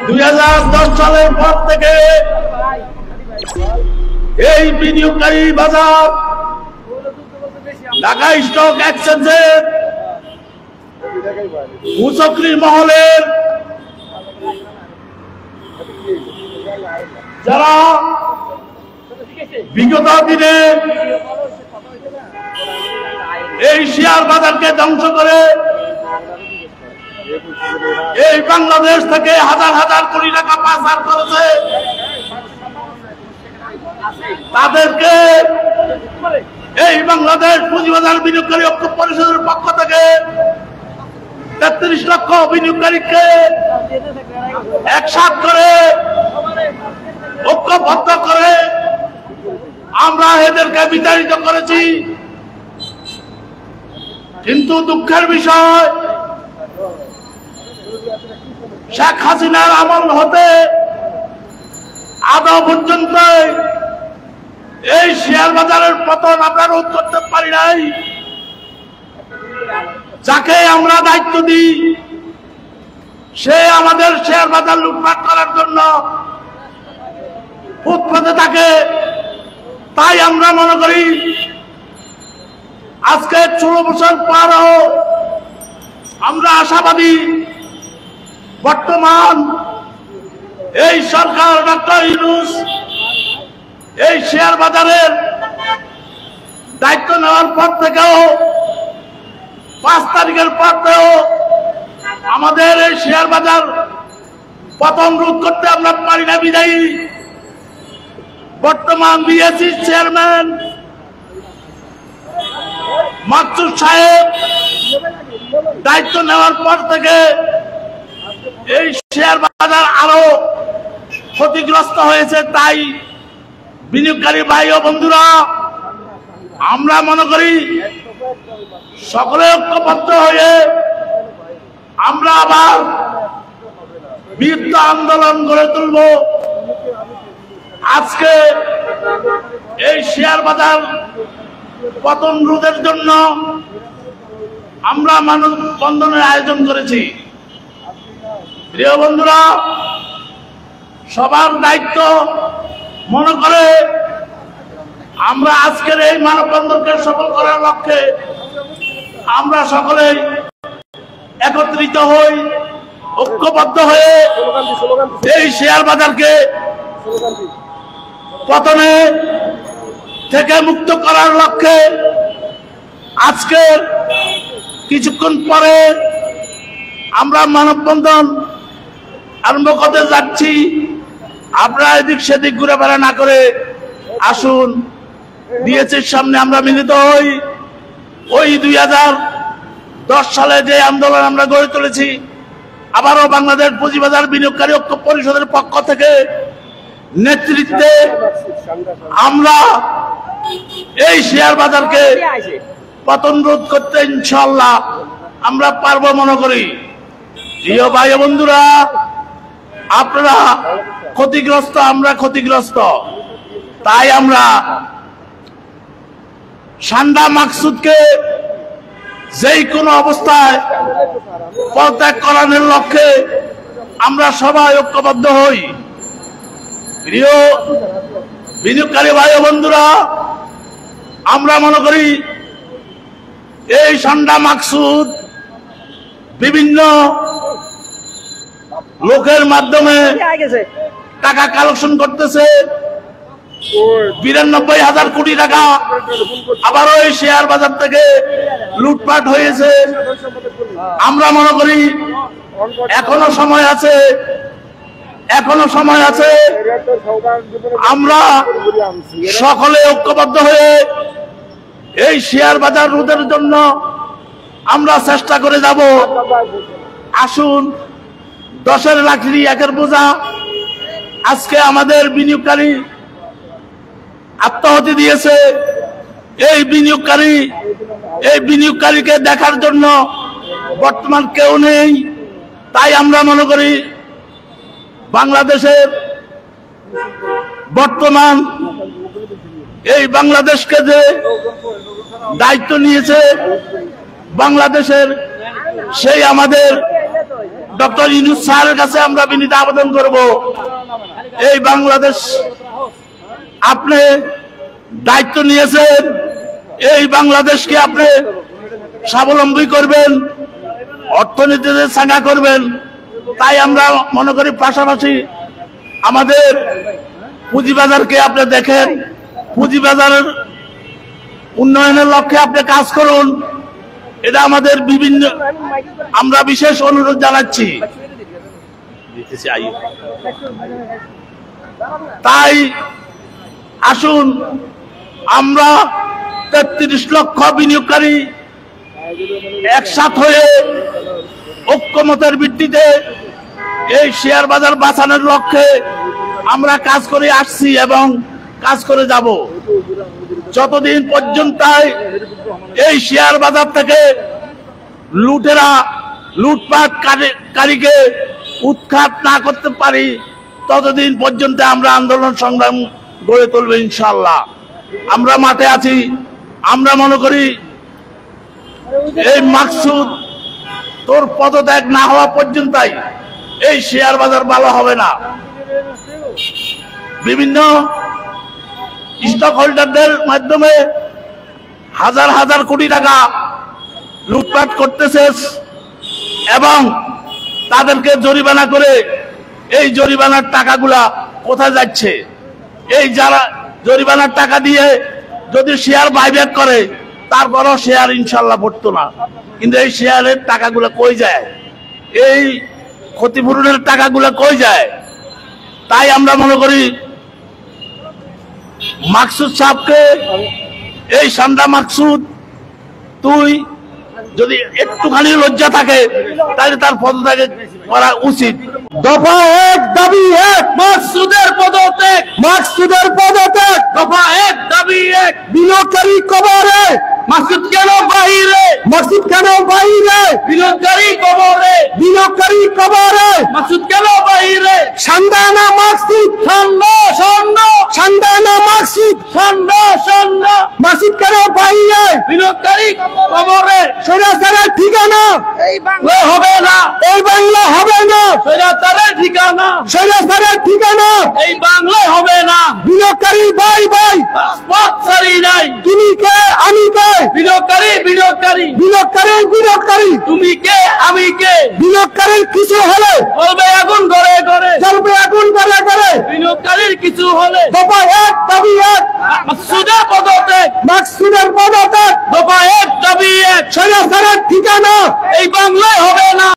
2010 সালের পর থেকে এই বিনিয়োগকারী বাজার ঢাকা স্টক এক্সচেঞ্জের মুচক্রি মহলের যারা বিগত দিনে এই শেয়ার বাজারকে ধ্বংস করে এই বাংলাদেশ থেকে হাজার হাজার কোটি টাকা পাচার করেছে, তাদেরকে এই বাংলাদেশ পুঁজিবাজার বিনিয়োগকারী ঐক্য পরিষদের পক্ষ থেকে 33 লক্ষ বিনিয়োগকারীকে একসাথ করে ঐক্যবদ্ধ করে আমরা এদেরকে বিতাড়িত করেছি। কিন্তু দুঃখের বিষয়, শেখ হাসিনার আমল হতে আদৌ পর্যন্ত এই শেয়ার বাজারের পতন আমরা রোধ করতে পারি নাই। যাকে আমরা দায়িত্ব দিই সে আমাদের শেয়ার বাজার লুটপাট করার জন্য ফুটপাতে থাকে। তাই আমরা মনে করি আজকে 16 বছর পরও আমরা আশাবাদী বর্তমান এই সরকার ডক্টর ইউনূস এই শেয়ার বাজারের দায়িত্ব নেওয়ার পর থেকেও 5 তারিখের পর থেকেও আমাদের এই শেয়ার বাজার পতন রোধ করতে আমরা পারি না। বিদায়ী বর্তমান বিএসসি চেয়ারম্যান মাকসুদ সাহেব দায়িত্ব নেওয়ার পর থেকে এই শেয়ার বাজার আরো ক্ষতিগ্রস্ত হয়েছে। তাই বিনিয়োগকারী ভাই ও বন্ধুরা, আমরা মনে করি সকলে ঐক্যবদ্ধ হয়ে আমরা আবার বৃহৎ আন্দোলন গড়ে তুলব। আজকে এই শেয়ার বাজার পতন রোধের জন্য আমরা মানববন্ধনের আয়োজন করেছি। প্রিয় বন্ধুরা, সবার দায়িত্ব মনে করে আমরা আজকের এই মানববন্ধনকে সফল করার লক্ষ্যে আমরা সকলেই একত্রিত হই, ঐক্যবদ্ধ হয়ে এই শেয়ার বাজারকে পতনে থেকে মুক্ত করার লক্ষ্যে আজকে কিছুক্ষণ পরে আমরা মানববন্ধন আরম্ভ করতে যাচ্ছি। আপনারা এদিক সেদিক ঘুরে বেড়া না করে আসুন, ডিএসির সামনে আমরা মিলিত হই। ওই 2010 সালে যে আন্দোলন আমরা গড়ে তুলেছি, আবারও বাংলাদেশ পুঁজিবাজার বিনিয়োগকারী ঐক্য পরিষদের পক্ষ থেকে নেতৃত্বে আমরা এই শেয়ার বাজারকে পতন রোধ করতে ইনশাআল্লাহ আমরা পারবো মনে করি। প্রিয় ভাই বন্ধুরা, আপনারা ক্ষতিগ্রস্ত, আমরা ক্ষতিগ্রস্ত। তাই আমরা সান্ডা মাকসুদকে যেই কোনো অবস্থায় পদত্যাগ করানোর লক্ষ্যে আমরা সবাই ঐক্যবদ্ধ হই। প্রিয় বিনিয়োগকারী ভাই বন্ধুরা, আমরা মনে করি এই সান্ডা মাকসুদ বিভিন্ন লোকের মাধ্যমে টাকা কালেকশন করতেছে, 92,000 কোটি টাকা আবারও এই শেয়ার বাজার থেকে লুটপাট হয়েছে। আমরা মনে করি এখনো সময় আছে, এখনো সময় আছে। আমরা সকলে ঐক্যবদ্ধ হয়ে এই শেয়ার বাজার রোধের জন্য আমরা চেষ্টা করে যাব। আসুন, 10-এর লাঠি 1-এর বোঝা। আজকে আমাদের বিনিয়োগকারী আত্মাহুতি দিয়েছে। এই বিনিয়োগকারীকে দেখার জন্য বর্তমান কেউ নেই। তাই আমরা মনে করি বাংলাদেশের বর্তমান এই বাংলাদেশকে যে দায়িত্ব নিয়েছে বাংলাদেশের, সেই আমাদের ডক্টর ইউনূস স্যারের কাছে আমরা বিনীত আবেদন করব, এই বাংলাদেশ আপনি দায়িত্ব নিয়েছেন, এই বাংলাদেশকে আপনি স্বাবলম্বী করবেন, অর্থনীতিতে চাঙ্গা করবেন। তাই আমরা মনে করি পাশাপাশি আমাদের পুঁজিবাজারকে আপনি দেখেন, পুঁজিবাজারের উন্নয়নের লক্ষ্যে আপনি কাজ করুন। এটা আমাদের আমরা বিশেষ অনুরোধ জানাচ্ছি। তাই আসুন আমরা ৩৩ লক্ষ বিনিয়োগকারী একসাথ হয়ে ঐক্যমতের ভিত্তিতে এই শেয়ার বাজার বাঁচানোর লক্ষ্যে আমরা কাজ করে আসছি এবং কাজ করে যাব। যতদিন পর্যন্ত এই শেয়ার বাজার থেকে লুটপাটকারীকে উৎখাত না করতে পারি, ততদিন পর্যন্ত আমরা আন্দোলন সংগ্রাম গড়ে তুলব ইনশাআল্লাহ। আমরা মাঠে আছি। আমরা মনে করি এই মাকসুদ তোর পদত্যাগ না হওয়া পর্যন্তই এই শেয়ার বাজার ভালো হবে না। বিভিন্ন স্টক হোল্ডারদের মাধ্যমে হাজার হাজার কোটি টাকা লুটপাট করতেছে এবং তাদেরকে জরিমানা করে এই জরিমানার টাকাগুলা কোথায় যাচ্ছে? এই যারা জরিমানার টাকা দিয়ে যদি শেয়ার বাইব্যাক করে তারপরও শেয়ার ইনশাল্লাহ পড়তো না, কিন্তু এই শেয়ারের টাকাগুলো কই যায়? এই ক্ষতিপূরণের টাকাগুলো কই যায়? তাই আমরা মনে করি মাকসুদ সাহেবকে, এই সান্ডা মাকসুদ, তুই যদি একটুখানি লজ্জা থাকে তাহলে তার পদত্যাগ করা উচিত। দফা ১ দাবি ১ মাকসুদের পদত্যাগ, মাকসুদের পদত্যাগ। দফা ১ দাবি ১। বিনিয়োগকারী কবরে, মাকসুদ কেন বাহিরে? মাকসুদ কেন বাইরে? বিনিয়োগকারী কবরে, বিনিয়োগকারী কবরে, মাকসুদ কেন বাহিরে? সান্দানা মাকসুদ, সন্ন্য সন্ন্য সান্দানা মাকসুদ, সন্ন্য সন্ন্য, মাকসুদ কেন বাইরে? বিনিয়োগকারী কবরে। স্বৈরাচারের ঠিকানা এই বাংলা হবে না, এই বাংলা হবে না। স্বৈরাচারের ঠিকানা স্বৈরাচারের ঠিকানা এই বাংলায় হবে না। বিনিয়োগকারী ভাই ভাই, রাজপথ ছাড়ি নাই, তুমি কে আমি কে? বিনিয়োগকারী বিনিয়োগকারী, বিনিয়োগকারী বিনিয়োগকারী, তুমি কে আমি কে? বিনিয়োগকারীর কিছু হলে বলবে আগুন ঘরে ঘরে, চলবে আগুন করে করে। বিনিয়োগকারীর কিছু হলে দফা ১ দাবি ১ মাকসুদের পদত্যাগ, মাকসুদের পদত্যাগ। দফা ১ দাবি ১। স্বৈরাচারের ঠিকানা এই বাংলায় হবে না।